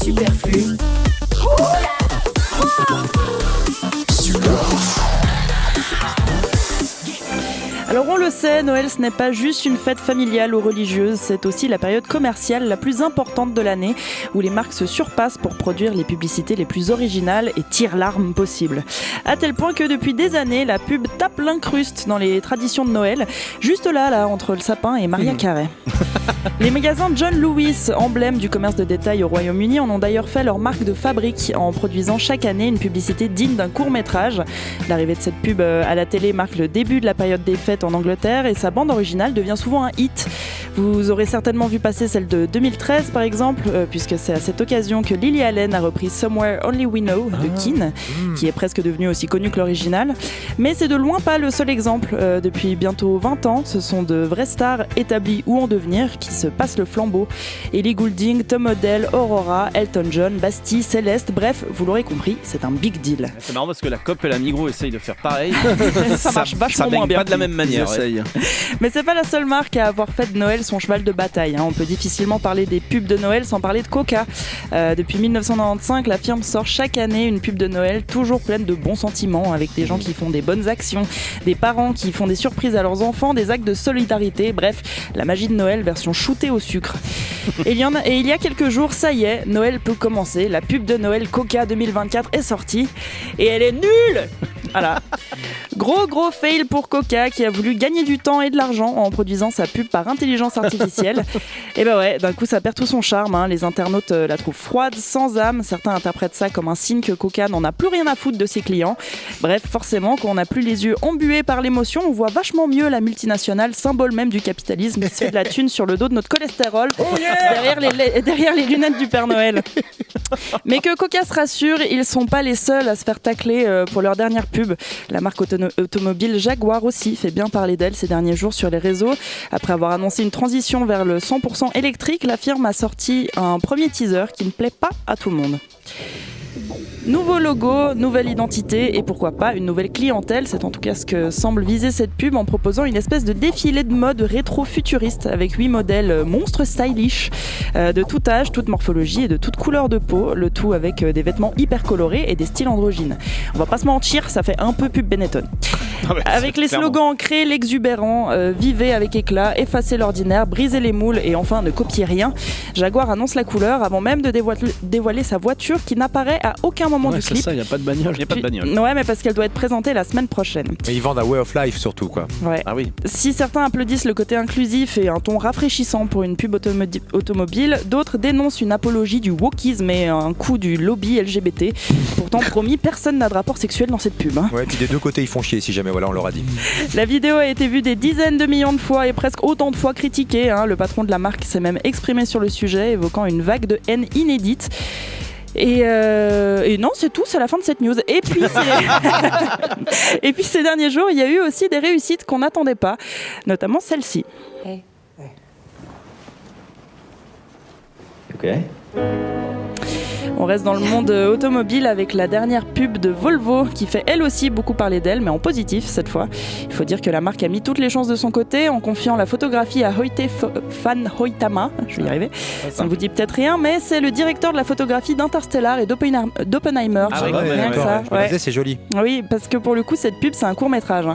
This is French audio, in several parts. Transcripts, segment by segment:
Superflu. Alors on le sait, Noël ce n'est pas juste une fête familiale ou religieuse, c'est aussi la période commerciale la plus importante de l'année où les marques se surpassent pour produire les publicités les plus originales et tirent l'arme possible. À tel point que depuis des années, la pub tape l'incruste dans les traditions de Noël, juste là, entre le sapin et Maria Carey. Les magasins John Lewis, emblème du commerce de détail au Royaume-Uni, en ont d'ailleurs fait leur marque de fabrique en produisant chaque année une publicité digne d'un court-métrage. L'arrivée de cette pub à la télé marque le début de la période des fêtes en Angleterre et sa bande originale devient souvent un hit. Vous aurez certainement vu passer celle de 2013 par exemple, puisque c'est à cette occasion que Lily Allen a repris Somewhere Only We Know de Keane, qui est presque devenu aussi connu que l'original. Mais c'est de loin pas le seul exemple. Depuis bientôt 20 ans, ce sont de vraies stars établies ou en devenir qui se passent le flambeau. Ellie Goulding, Tom Odell, Aurora, Elton John, Bastille, Céleste, bref, vous l'aurez compris, c'est un big deal. C'est marrant parce que la COP et la Migros essayent de faire pareil. Ça marche vachement moins bien. Pas de la même manière. Mais c'est pas la seule marque à avoir fait de Noël son cheval de bataille. On peut difficilement parler des pubs de Noël sans parler de Coca. Depuis 1995, la firme sort chaque année une pub de Noël toujours pleine de bons sentiments, avec des gens qui font des bonnes actions, des parents qui font des surprises à leurs enfants, des actes de solidarité, bref, la magie de Noël version shootée au sucre. Et il y a quelques jours, ça y est, Noël peut commencer. La pub de Noël Coca 2024 est sortie et elle est nulle. Voilà. Gros fail pour Coca qui a voulu gagner du temps et de l'argent en produisant sa pub par intelligence artificielle. Et ben ouais, d'un coup ça perd tout son charme. Les internautes la trouvent froide, sans âme. Certains interprètent ça comme un signe que Coca n'en a plus rien à foutre de ses clients. Bref, forcément, quand on n'a plus les yeux embués par l'émotion, on voit vachement mieux la multinationale, symbole même du capitalisme, qui se fait de la thune sur le dos de notre cholestérol, derrière les lunettes du Père Noël. Mais que Coca se rassure, ils sont pas les seuls à se faire tacler pour leur dernière pub. La marque automobile Jaguar aussi fait bien parler d'elle ces derniers jours sur les réseaux. Après avoir annoncé une transition vers le 100% électrique, la firme a sorti un premier teaser qui ne plaît pas à tout le monde. Nouveau logo, nouvelle identité et pourquoi pas une nouvelle clientèle. C'est en tout cas ce que semble viser cette pub en proposant une espèce de défilé de mode rétro-futuriste avec 8 modèles monstres stylish de tout âge, toute morphologie et de toute couleur de peau. Le tout avec des vêtements hyper colorés et des styles androgynes. On va pas se mentir, ça fait un peu pub Benetton. Avec les slogans ancrés, l'exubérant, vivez avec éclat, effacez l'ordinaire, brisez les moules et enfin ne copiez rien. Jaguar annonce la couleur avant même de dévoiler sa voiture qui n'apparaît à aucun moment du clip. C'est ça, il n'y a pas de bagnole. Ouais, mais parce qu'elle doit être présentée la semaine prochaine. Mais ils vendent un way of life surtout, quoi. Ouais. Ah oui. Si certains applaudissent le côté inclusif et un ton rafraîchissant pour une pub automobile, d'autres dénoncent une apologie du wokisme et un coup du lobby LGBT. Pourtant, promis, personne n'a de rapport sexuel dans cette pub. Ouais, puis des deux côtés, ils font chier si jamais, voilà, on leur a dit. La vidéo a été vue des dizaines de millions de fois et presque autant de fois critiquée. Le patron de la marque s'est même exprimé sur le sujet, évoquant une vague de haine inédite. Et non, c'est tout, c'est la fin de cette news. Et puis, et puis ces derniers jours, il y a eu aussi des réussites qu'on n'attendait pas, notamment celle-ci. Hey. Ok. On reste dans le monde automobile avec la dernière pub de Volvo qui fait elle aussi beaucoup parler d'elle, mais en positif cette fois. Il faut dire que la marque a mis toutes les chances de son côté en confiant la photographie à Hoyte van Hoytama. Je vais y arriver. Ça ne vous dit peut-être rien, mais c'est le directeur de la photographie d'Interstellar et d'Oppenheimer. Ah oui, ouais. C'est joli. Oui, parce que pour le coup, cette pub, c'est un court-métrage.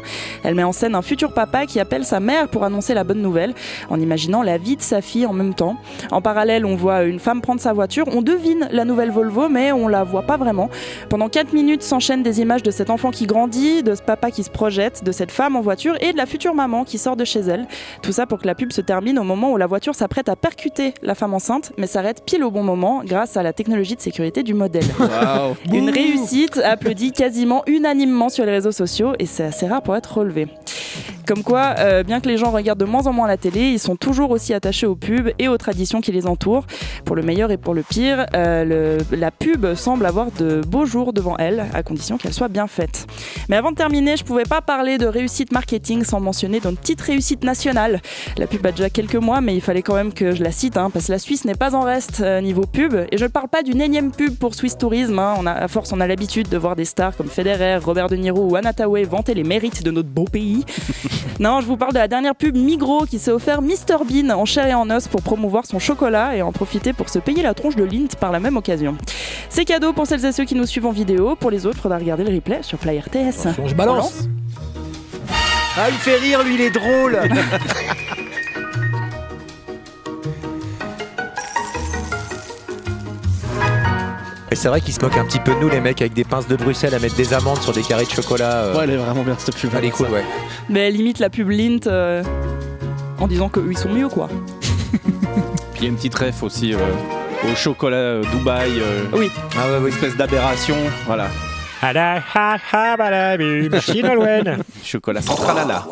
Elle met en scène un futur papa qui appelle sa mère pour annoncer la bonne nouvelle, en imaginant la vie de sa fille en même temps. En parallèle, on voit une femme prendre sa voiture. On devine la nouvelle Volvo, mais on la voit pas vraiment. Pendant 4 minutes s'enchaînent des images de cet enfant qui grandit, de ce papa qui se projette, de cette femme en voiture et de la future maman qui sort de chez elle. Tout ça pour que la pub se termine au moment où la voiture s'apprête à percuter la femme enceinte, mais s'arrête pile au bon moment grâce à la technologie de sécurité du modèle. Wow. Une réussite applaudie quasiment unanimement sur les réseaux sociaux et c'est assez rare pour être relevé. Comme quoi, bien que les gens regardent de moins en moins la télé, ils sont toujours aussi attachés aux pubs et aux traditions qui les entourent. Pour le meilleur et pour le pire, la pub semble avoir de beaux jours devant elle, à condition qu'elle soit bien faite. Mais avant de terminer, je pouvais pas parler de réussite marketing sans mentionner d'une petite réussite nationale. La pub a déjà quelques mois, mais il fallait quand même que je la cite, parce que la Suisse n'est pas en reste niveau pub. Et je ne parle pas d'une énième pub pour Swiss Tourism. On a l'habitude de voir des stars comme Federer, Robert De Niro ou Anna Tawai vanter les mérites de notre beau pays. Non, je vous parle de la dernière pub Migros qui s'est offert Mr Bean en chair et en os pour promouvoir son chocolat et en profiter pour se payer la tronche de Lindt par la même occasion. C'est cadeau pour celles et ceux qui nous suivent en vidéo. Pour les autres, il faudra regarder le replay sur Fly RTS. Attention, je balance. Ah, il fait rire, lui, il est drôle. Et c'est vrai qu'ils se moquent un petit peu de nous, les mecs, avec des pinces de Bruxelles à mettre des amandes sur des carrés de chocolat. Ouais, elle est vraiment bien cette pub. Elle est cool, ouais. Mais elle limite la pub Lindt en disant qu'eux ils sont mieux, quoi. Puis il y a une petite ref aussi au chocolat Dubaï. Oui. Ah ouais, oui. Espèce d'aberration. Voilà. Chocolat central à la.